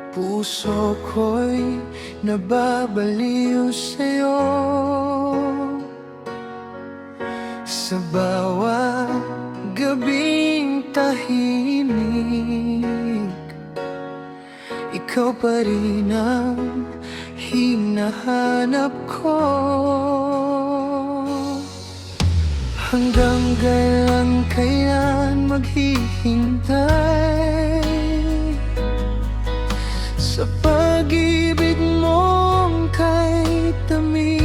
Puso ko'y nababaliw sa'yo. Sa bawat gabing tahimik, ikaw pa rin ang hinahanap ko. Hanggang kailan maghihintay sa pag-ibig mong kay tamis?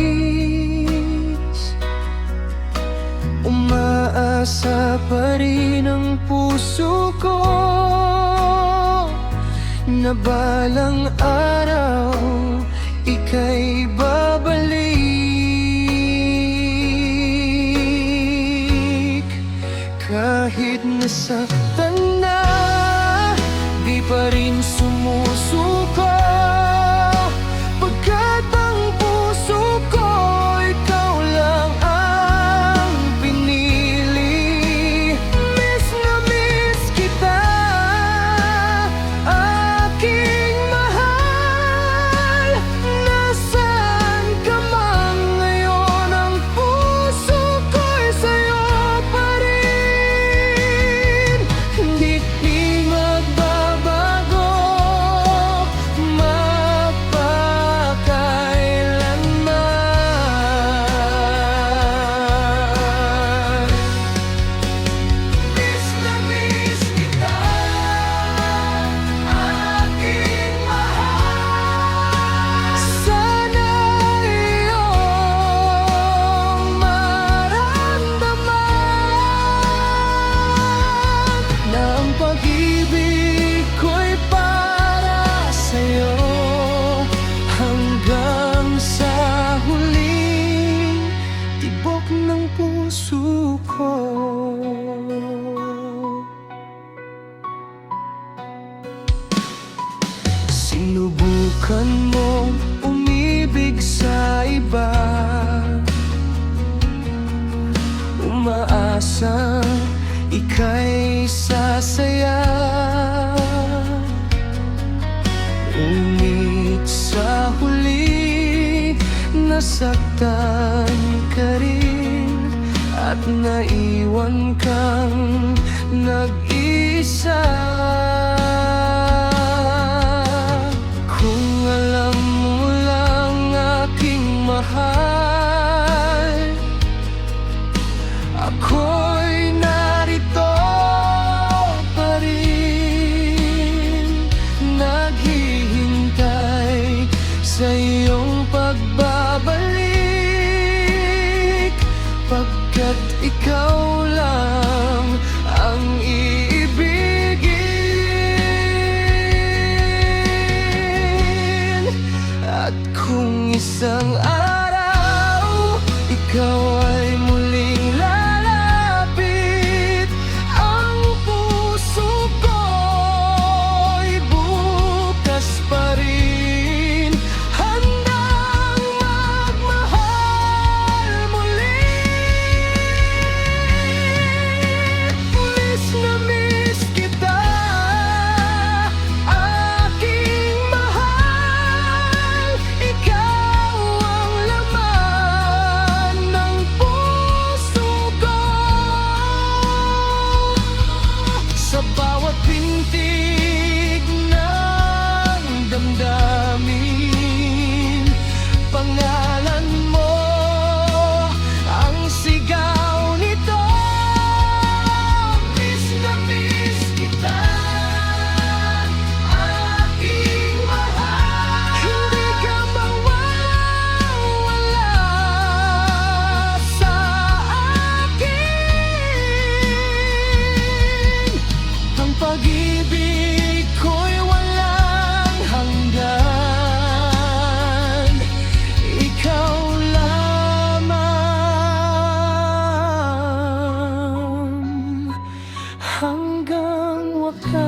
Umaasa pa rin ang puso ko na balang araw ika'y babalik. Kahit nasaktan na, di pa rin sumusuko, pagkat ang puso ko ikaw lang ang pinili. Miss na miss kita, aking mahal. Nasaan ka man ngayon, ang puso ko'y sa'yo pa rin. Hindi magbabago magpakailanman. Miss na miss kita, aking mahal. Sana iyong maramdaman na ang pag-ibig ko'y para sa'yo hanggang sa huling tibok ng puso ko. Sinubukan mong umibig sa iba, umaasang ika'y sasaya. Ngunit sa huli, nasaktan ka rin at naiwan kang nag-isa. Kung alam mo lang, aking mahal, ako'y narito pa rin, naghihintay sa iyong pagbabalik, pagkat ikaw lang ang iibigin. At kung isang araw ikaw ay muling lalapit, ang puso ko'y bukas pa rin, handang magmahal muli. Miss na miss kita, aking mahal. Ikaw ang laman ng puso ko. Sa bawat pintig ng damdamin, pangalan mo ang sigaw nito. Miss na miss kita, aking mahal. Hindi ka mawawala sa akin. Ang pag-ibig ko'y walang hanggan, ikaw lamang hanggang wakas.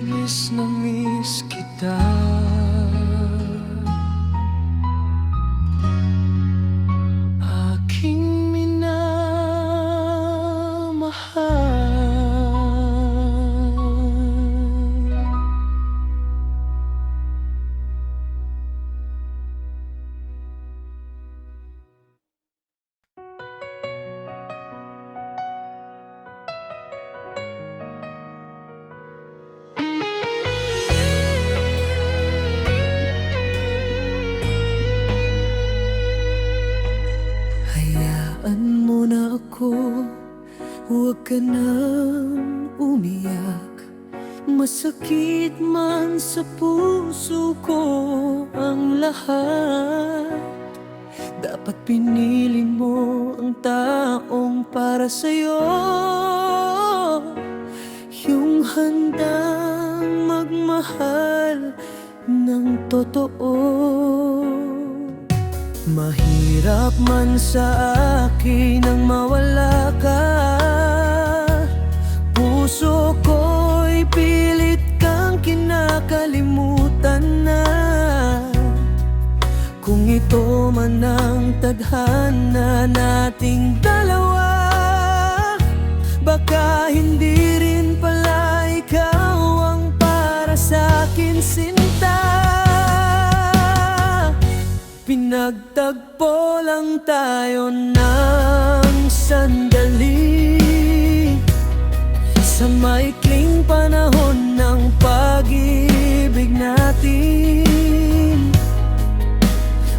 Miss na miss kita, aking minahal. ka nang umiyak, masakit man sa puso ko ang lahat. Dapat pinili mo ang taong para sa'yo, yung handang magmahal ng totoo. Mahirap man sa akin ang mawala ka, puso ko'y pilit kang kinakalimutan na. Kung ito man ang tadhana nating dalawa, baka hindi rin pala ikaw ang para sa'kin, sinta. Pinagtagpo lang tayo ng sandali sa maikling panahon ng pag-ibig natin.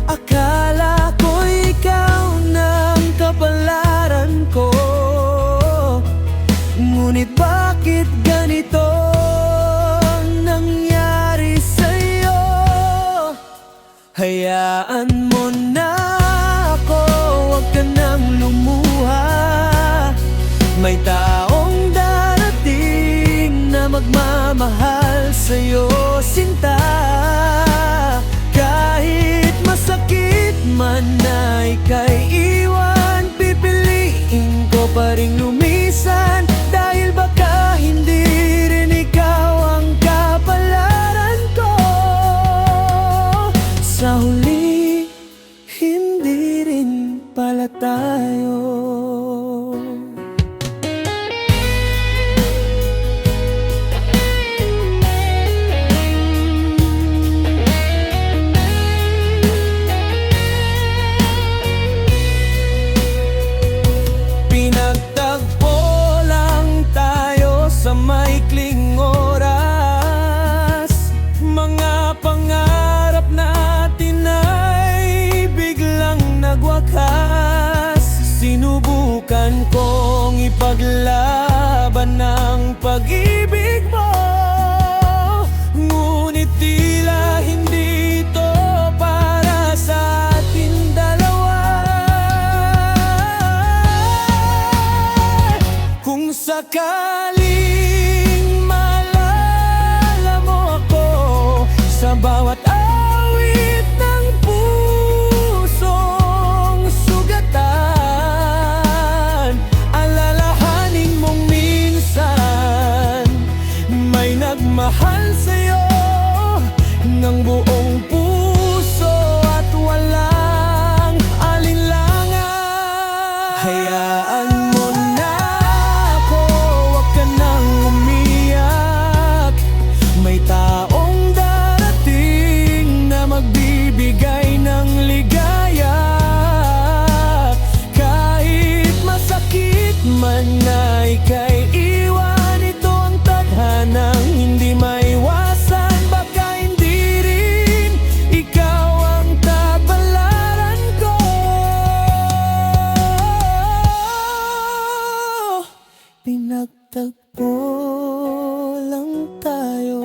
Akala ko ikaw ng kapalaran ko, ngunit bakit ganito nangyari sa'yo? Hayaan mo na ako, huwag ka nang lumuha. May taong darating na magmamahal sa'yo, sinta. Kahit masakit man na ika'y iwan, pipiliin ko pa ring lumisan, dahil baka hindi rin ikaw ang kapalaran ko. Sa huli, hindi rin pala tayo. Pinagtagpo lang tayo sa maikling oras. Mga pangarap natin ay biglang nagwakas. Sinubukan kong ipaglaban ang pag-ibig mo, ngunit tila hindi ito para sa ating dalawa. Kung sakaling maalala mo ako sa bawat awit ng pusong sugatan, alalahanin mong minsan may nagmahal sa'yo ng buong puso at walang alinlangan. Hayaan mo na ako, huwag ka nang umiyak. May taong darating na magbibigay ng ligaya. Kahit masakit man na ika'y iwan, ito ang tadhanang hindi maiwasan. Baka hindi rin ikaw ang kapalaran ko. Pinagtagpo lang tayo,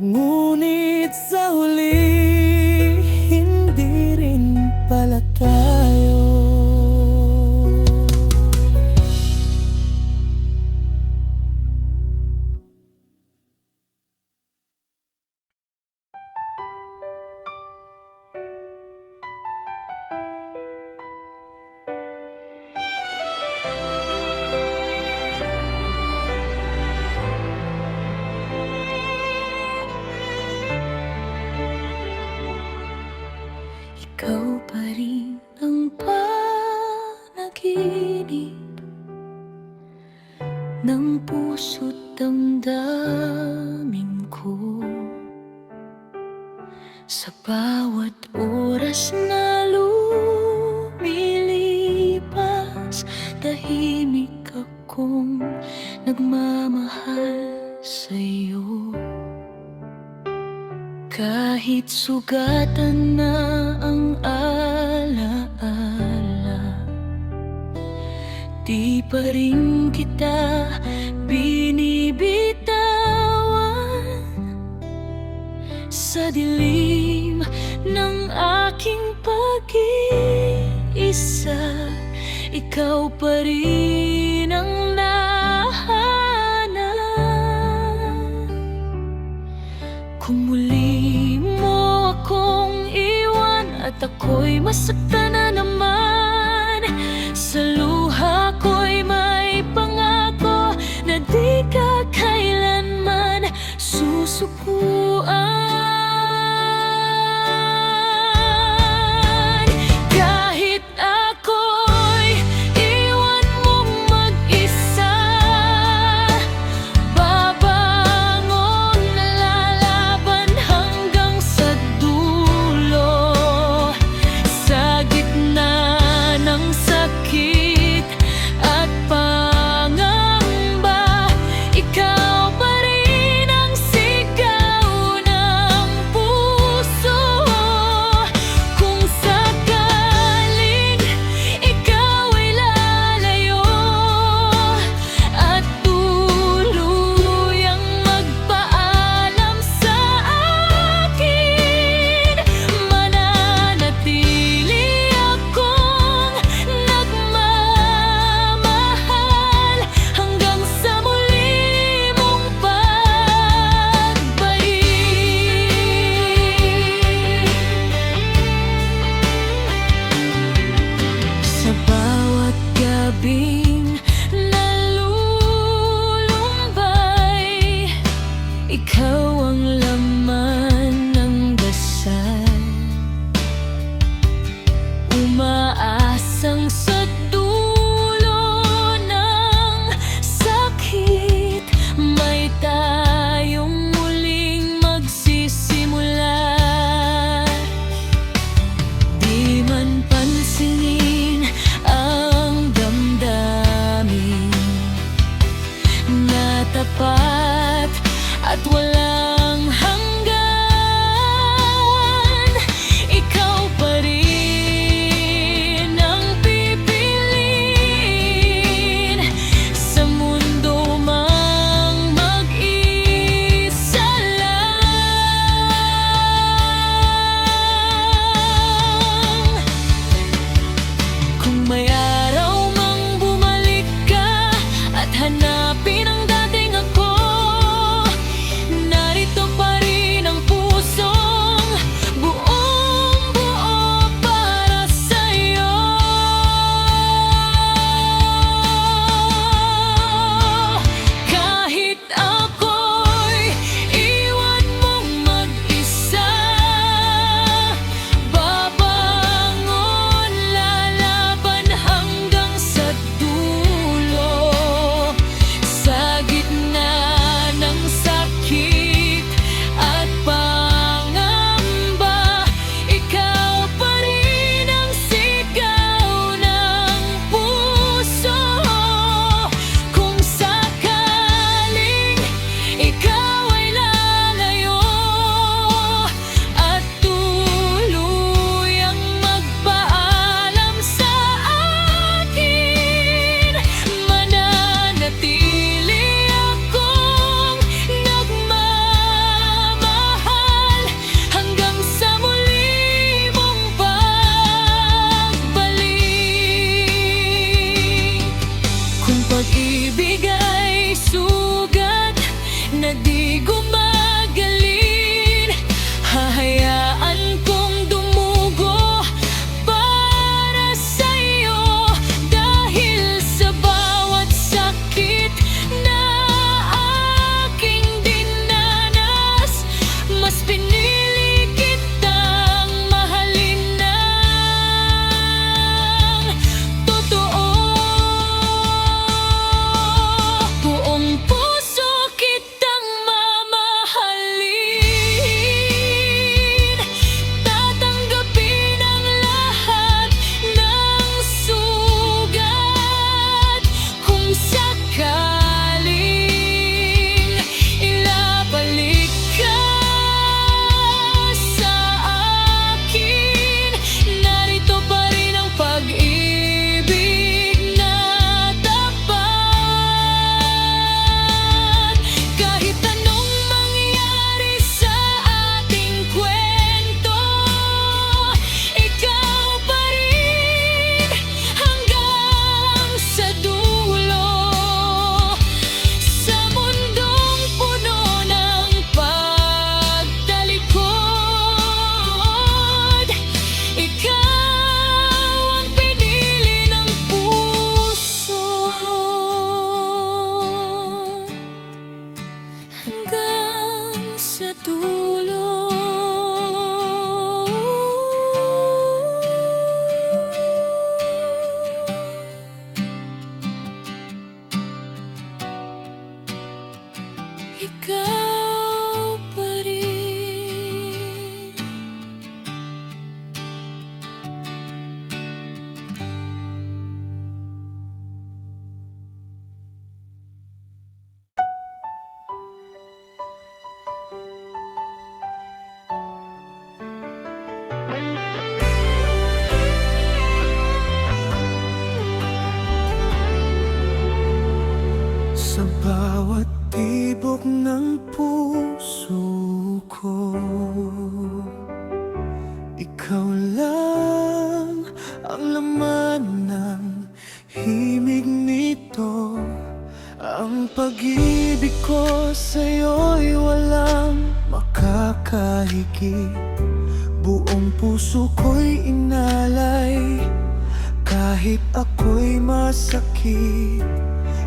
ngunit sa huli, hindi rin pala tayo. Ikaw pa rin ang panaginip ng puso't damdamin ko. Sa bawat oras na lumilipas, tahimik akong nagmamahal sa'yo. Kahit sugatan na ang alaala, Di pa rin kita binibitawan. Sa dilim ng aking pag-iisa, ikaw pa rin ang nahanap. Kung muli mo akong iwan at ako'y masaktan na naman, sa luha ko'y may pangako na di ka kailanman susukuan. Kahit ako'y iwan mong mag-isa, babangon, lalaban hanggang sa dulo. Sa gitna ng sakit at pangamba, ikaw pa rin ang sigaw ng puso. Kung sakaling ikaw ay lalayo at tuluyang magpaalam sa akin, mananatili akong nagmamahal hanggang sa muli mong pagbalik. Sa bawat gabing nalulumbay, ikaw ang laman ng dasal, umaasang sa dulo ng sakit may tayong muling magsisimula. Di man pansinin ang damdamin, Sa bawat tibok ng puso ko, ikaw lang ang laman ng himig nito. Ang pag-ibig ko sa'yo'y walang makakahigit. Buong puso ko'y inalay kahit ako'y masakit.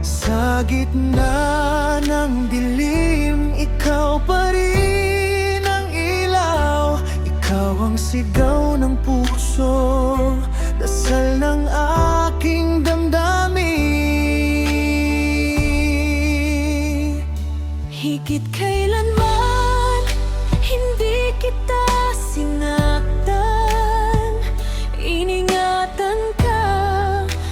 Sa gitna ng dilim, ikaw pa rin ang ilaw. Ikaw ang sigaw ng puso, dasal ng aking damdamin. Higit kailanman, hindi kita sinaktan. Iningatan ka,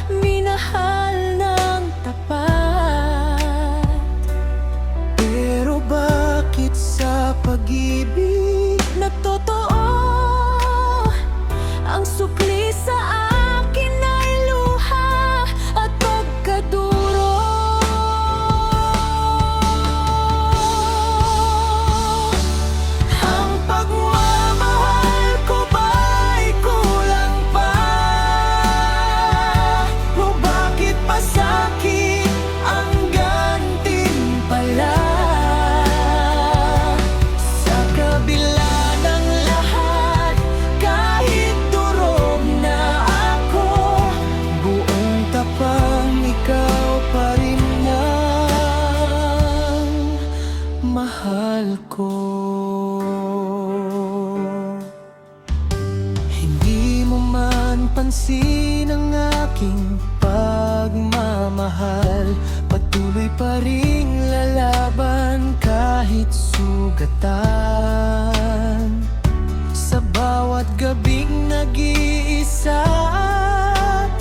minahal ng tapat. Pero bakit sa pag-ibig Na totoo, ang sukli sa akin ay luha at pagkaduro. ang pagmamahal ko ba'y kulang pa? O bakit masakit ang gantimpala? Sa kabila ng lahat, kahit durog na ako, buong tapang ikaw pa rin ang mahal ko. Hindi mo man pansin ang aking pagmamahal. Patuloy pa ring lalaban kahit sugatan. Sa bawat gabing nag-iisa at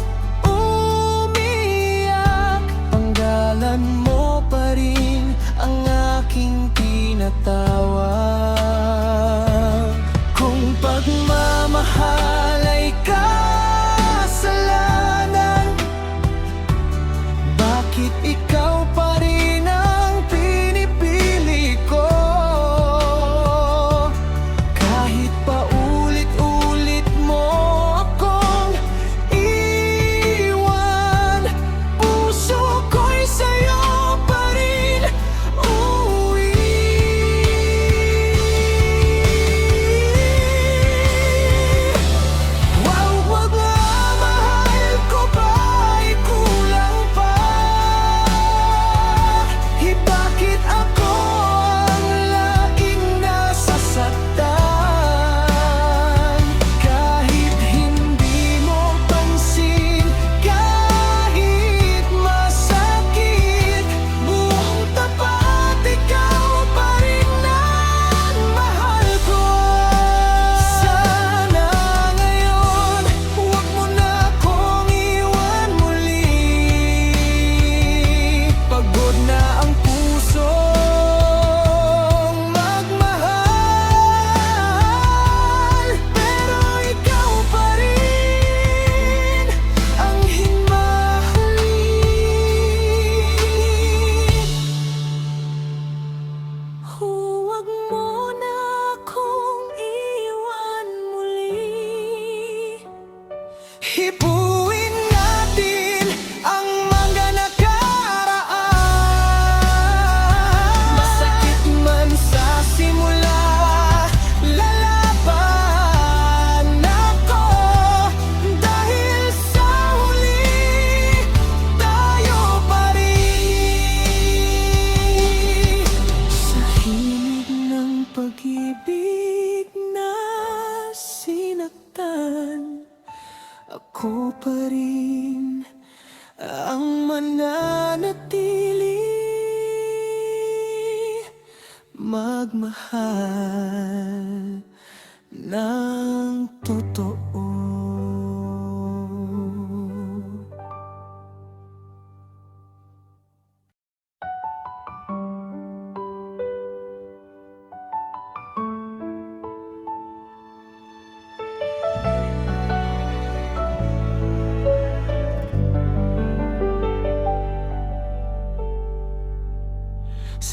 umiyak, panggalan mo pa rin ang aking tinatawag. Kung pagmamahal ay kasalanan, bakit ikaw pa rin ang pinipili ko? Kahit paulit-ulit mo akong iwan, puso ko'y sa'yo pa rin uuwi. Wow, pagmamahal ko ba'y kulang pa? Bakit ako ang laging nasasaktan? Kahit hindi mo pansin, kahit masakit, buong tapat ikaw pa rin ang mahal ko. Sana ngayon, huwag mo na akong iwan muli. Pagod na ang pusong magmahal, pero ikaw pa rin ang hinahalin. Huwag mo na akong iwan muli. Hipuin natin ang mga nakaraan. Masakit man sa simula, lalaban ako. Dahil sa huli, tayo pa rin. Sa himig ng pag-ibig na sinaktan, ako pa rin ang mananatili, magmahal ng totoo.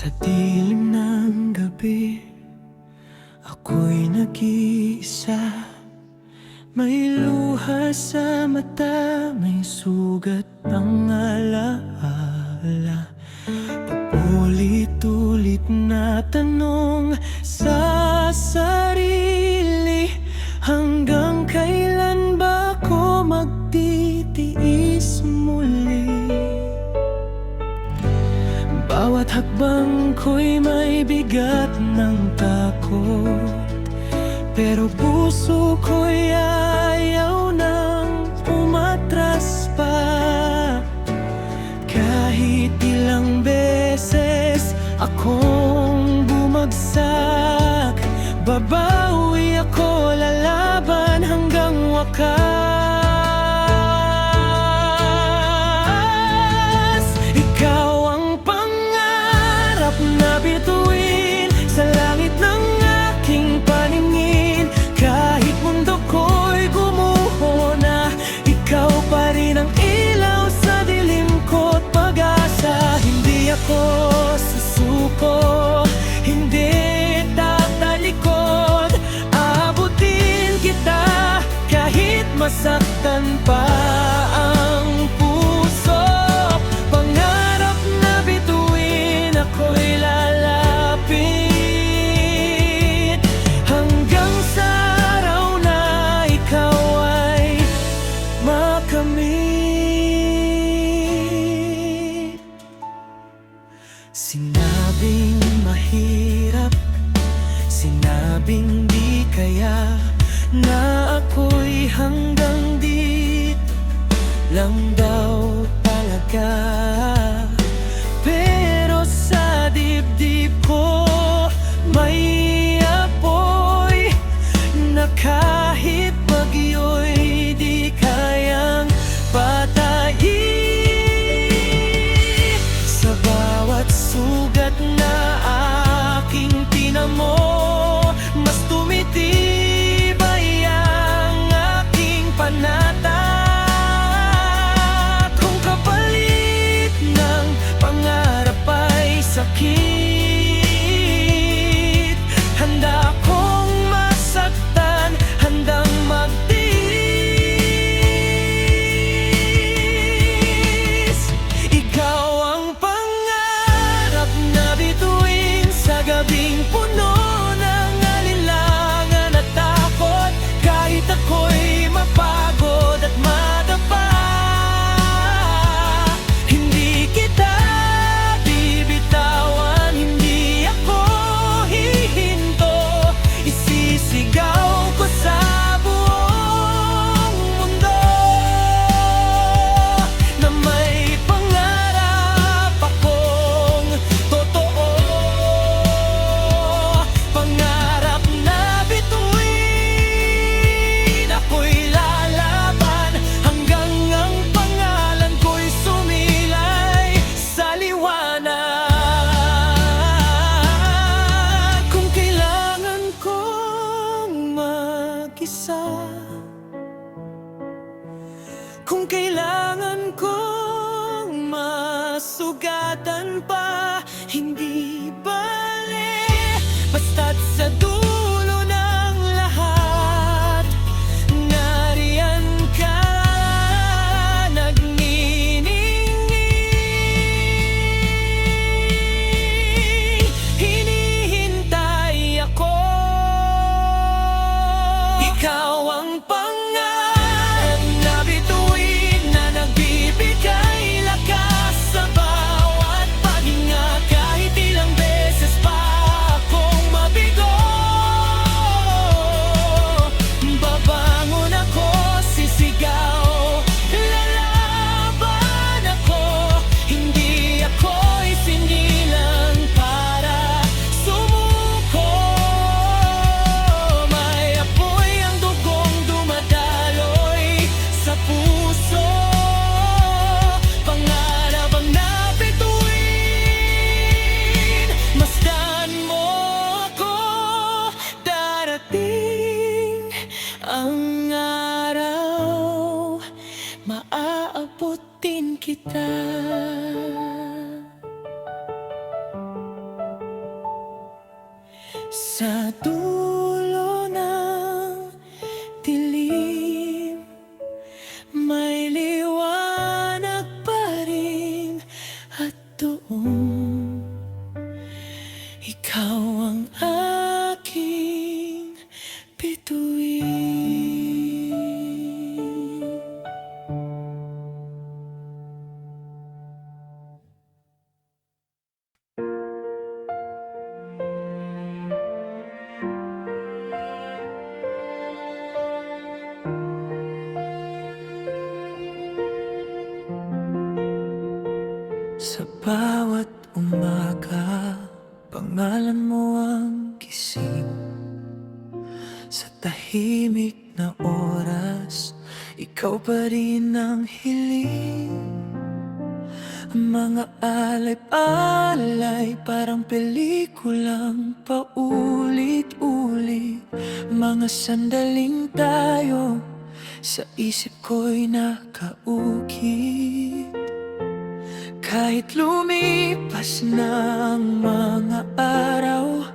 Sa dilim ng gabi, ako'y nag-iisa. May luha sa mata, may sugat ang alaala. Paulit-ulit na tanong sa sarili, hanggang kailan ba ako magtitiis muli? Bawat hakbang ko'y may bigat ng takot, pero puso ko'y ayaw nang umatras pa. Kahit ilang beses akong bumagsak, babawi ako, lalaban hanggang wakas. Ikaw ang pangarap na bituin sa langit ng aking paningin. Kahit mundo ko'y gumuho na, ikaw pa rin ang ilaw sa dilim ko't pag-asa. Hindi ako susuko, hindi tatalikod. Aabutin kita kahit masaktan pa ang puso. Pangarap na bituin, ako'y lalapit hanggang sa araw na ikaw ay makamit. Sinabing mahirap, sinabing di kaya, na ako'y hanggang dito lang daw talaga. Pero sa dibdib ko may apoy na kahit bagyo'y di kayang patayin. Sa bawat sugat na aking tinamo, mas tumitibay ang aking panata. Kung kapalit ng pangarap ay sakit, handa akong masaktan, handang magtiis. Ikaw ang pangarap na bituin sa gabing puno ng alinlangan at takot. Kahit ako'y mapagod at madapa, hindi kita bibitawan, hindi ako hihinto. Isisigaw ko sa buong mundo na may pangarap akong totoo. Pangarap na bituin, ako'y lalaban hanggang ang pangalan ko'y sumilay sa liwanag. Kung kailangan kong mag-isa, kung kailangan kong masugatan pa, hindi bale, basta't sa dulo ng lahat nariyan ka, nagniningning. Hinihintay ako. Ikaw ang pangarap na bituin, na nagbibigay lakas sa bawat paghinga. Kahit ilang beses pa akong mabigo, babangon ako, sisigaw, lalaban ako. Hindi ako'y sinilang para sumuko. May apoy ang dugong dumadaloy sa puso. Pangarap ang nabituin, masdan mo ako. Darating ang araw, maaabutin kita. Sa dulo ng dilim, may liwanag pa rin. At doon, ikaw ang aking bituin. Sa bawat umaga, pangalan mo ang gising. Sa tahimik na oras, ikaw pa rin ang hiling. Ang mga alay-alay, parang pelikulang paulit-ulit. Mga sandaling tayo, sa isip ko'y nakaukit. Kahit lumipas na ang mga araw,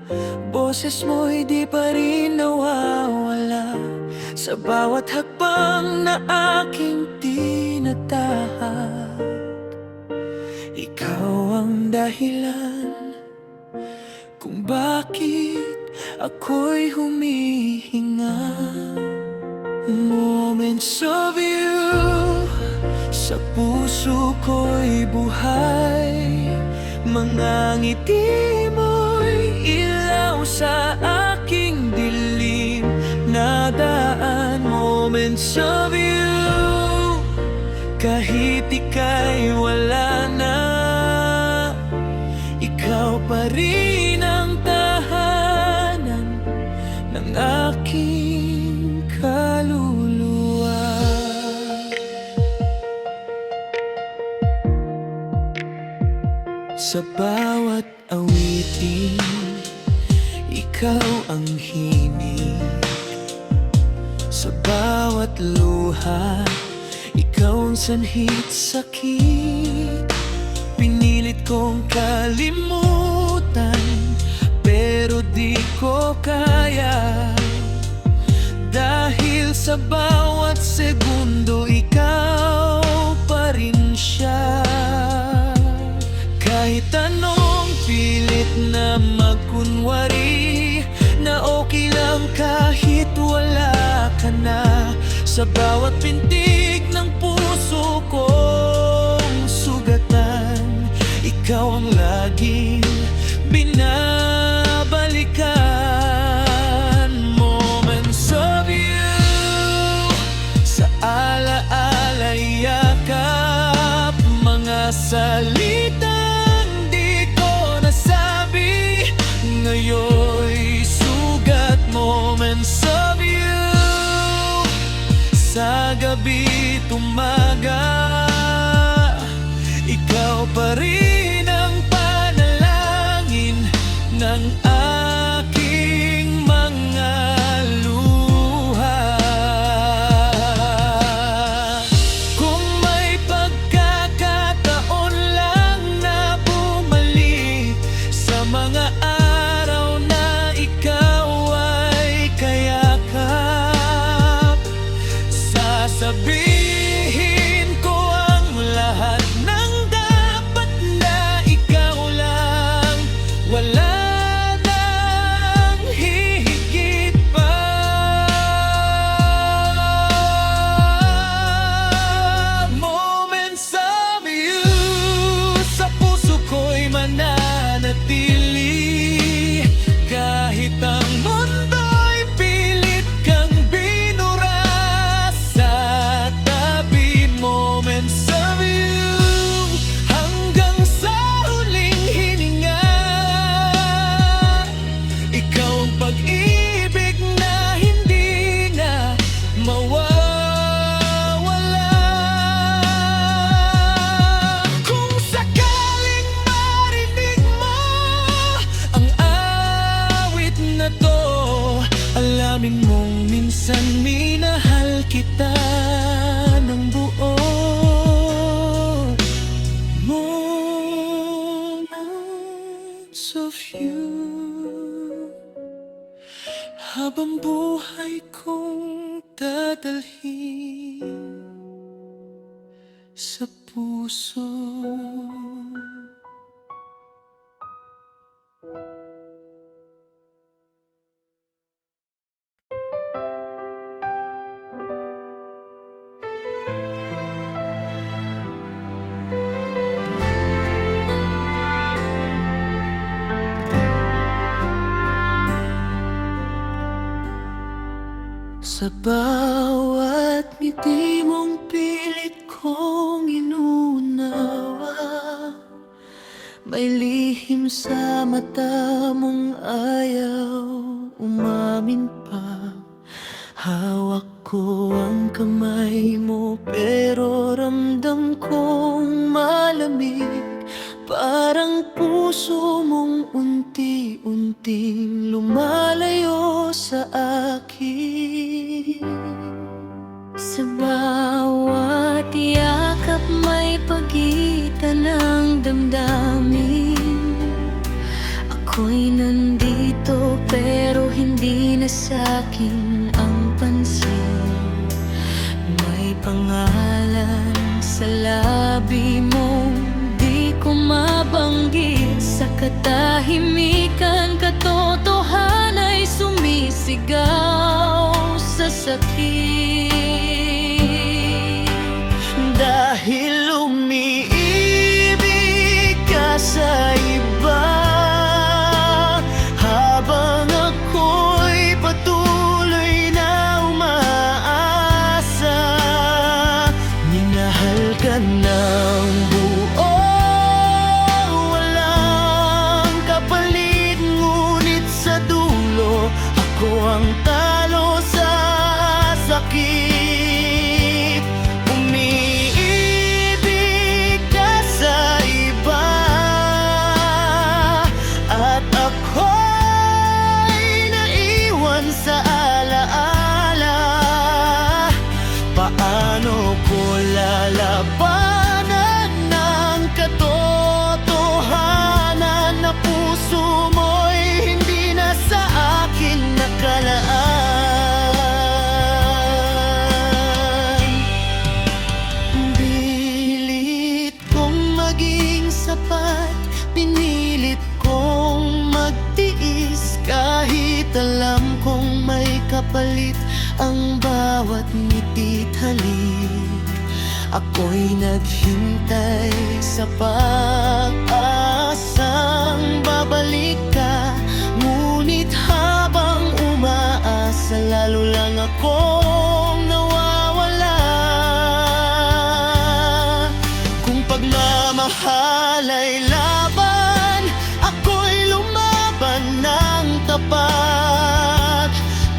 boses mo'y di pa rin nawawala. Sa bawat hakbang na aking tinatahak, ikaw ang dahilan kung bakit ako'y humihinga. Moments of you sa puso ko'y buhay. Mga ngiti mo'y ilaw sa aking dilim na daan. Moments of you, kahit ika'y wala na, ikaw pa rin ang tahanan ng aking kaluluwa. Sa bawat awitin, ikaw ang himig. Sa bawat luha, ikaw ang sanhit sakit. Pinilit kong kalimutan, pero di ko kaya. Dahil sa bawat segundo, ikaw pa rin siya. Kahit anong pilit na magkunwari, na okay lang kahit wala ka na. Sa bawat pintig ng puso kong sugatan, ikaw ang laging binabalikan. Moments of you, sa alaala yakap, mga salitang di ko nasabi, ngayon'y sugat. Moments of you, sa gabi tumaga, ikaw pa rin ang panalangin ng aking mga luha. Kung may pagkakataon lang na bumalik sa mga araw na ikaw ay kayakap, sasabihin ko habang buhay kong dadalhin sa puso. Sa bawat ngiti mong pilit kong inuunawa, may lihim sa mata mong ayaw umamin pa. Hawak ko ang kamay mo pero ramdam kong malamig, parang puso mong unti-unting lumalayo sa akin. Sa bawat yakap may pagitan ng damdamin. Ako'y nandito pero hindi na sa'kin ang pansin. May pangalan sa labi mong di ko mabanggit. Sa katahimikan, katotohanan ay sumisigaw sa sakit. Dahil umiibig ka sa iba, habang ako'y patuloy na umaasa. Minahal ka ng buo, walang kapalit, ngunit sa dulo ako ang talo sa sakit. Umiibig ka sa iba at ako'y naiwan sa alaala. Paano ko lalabanan ng katotohanan na puso mo'y hindi na sa akin nakalaan? Pilit kong maging sapat, pinilit kong magtiis, kahit alam kong may kapalit ang bawat ngiti't halik. Ako'y naghintay sa pag-asang babalik ka, ngunit habang umaasa lalo lang akong nawawala. Kung pagmamahal ay laban, ako'y lumaban ng tapat.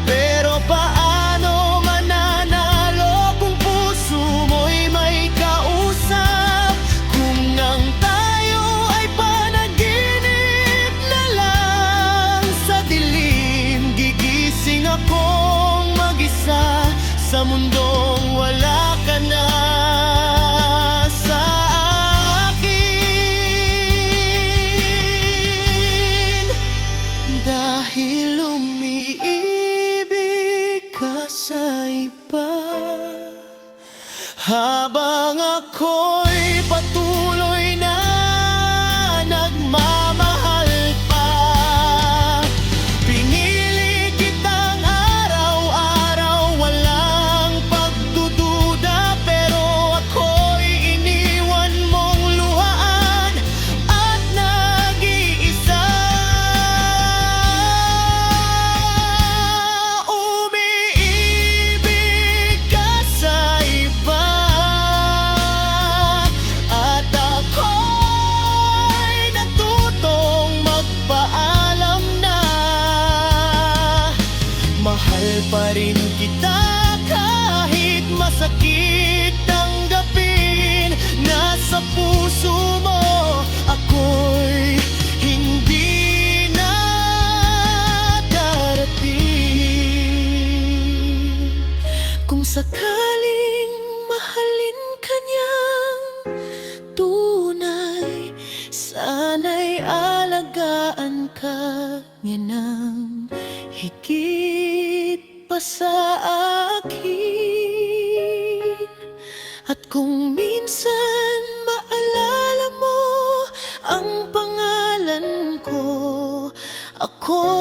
Pero paano mananalo kung puso mo'y may kausap? Kung ang tayo ay panaginip na lang sa dilim, gigising akong mag-isa sa mundong wala ka na sa akin. Dahil umiibig ka sa iba, habang ako'y patuloy na nagmamahal pa. Pinili kitang araw-araw, walang pagdududa, pero ako'y iniwan mong luhaan at nag-iisa. Umiibig ka sa iba at ako'y natutong magpaalam na. Mahal pa rin kita kahit masakit tanggapin. Nasa puso mo ako'y hindi na darating. Kung sakaling mahalin ka niyang tunay, sana'y alagaan ka niya ng higit. Ako